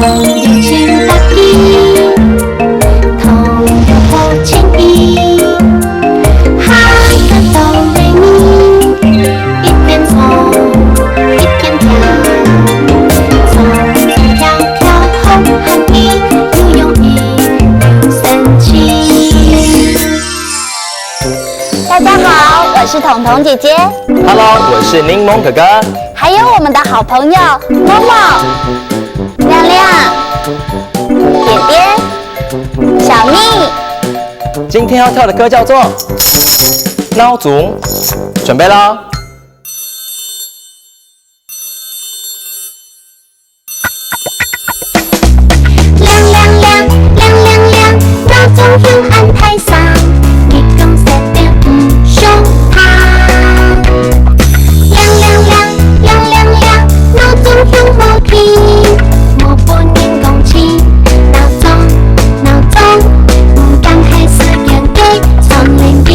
朋友请打一，朋友好情谊，哈个哆来咪，一边走一边跳，走走跳跳好汉意，又用意又神奇。大家好，我是彤彤姐姐。Hello， 我是柠檬哥哥。还有我们的好朋友默默、亮亮、点点、小蜜。今天要跳的歌叫做《孬族》，准备咯。亮亮亮，亮亮亮，闹钟响安台上，你讲7点不上堂。亮亮亮，亮亮亮，闹钟响无去，无半人讲起。闹钟，不敢开始演给窗帘边。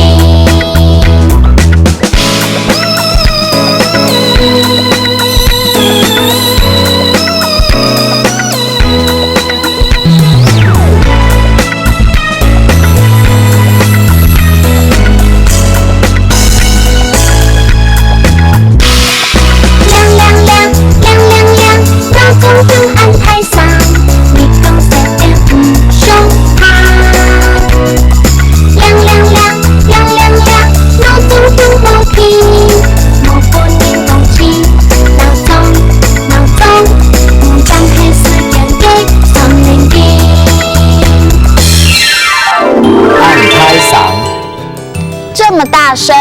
这么大声，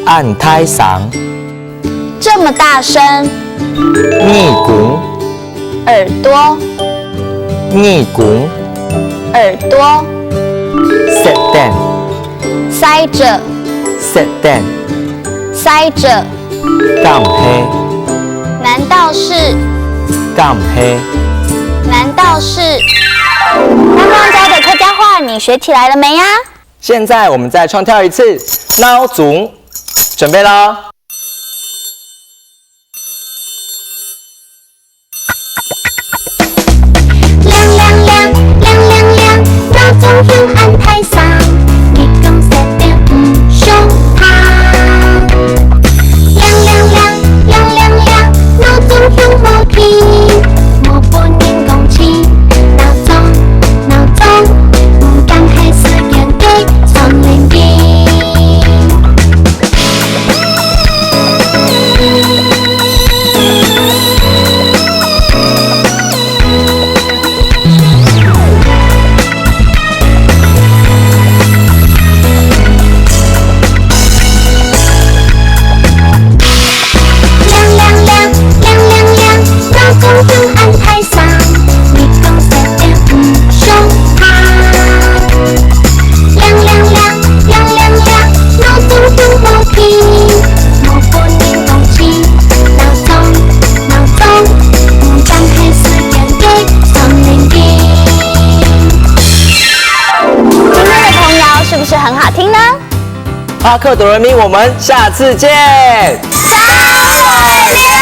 按胎嗓，这么大声，逆鼓，耳朵，逆鼓，耳朵，塞蛋，塞着，塞蛋，塞着，干黑，难道是？干黑，难道是？刚刚教的客家话你学起来了没呀？现在我们再创跳一次孬族，准备咯。亮亮亮，亮亮亮，闹钟响安台上，你讲7点不上堂。亮亮亮，亮亮亮，闹钟响无去，无半人讲起。闹钟，不敢开始演给窗帘边。是不是很好听呢？阿克哆来咪，我们下次见。再见。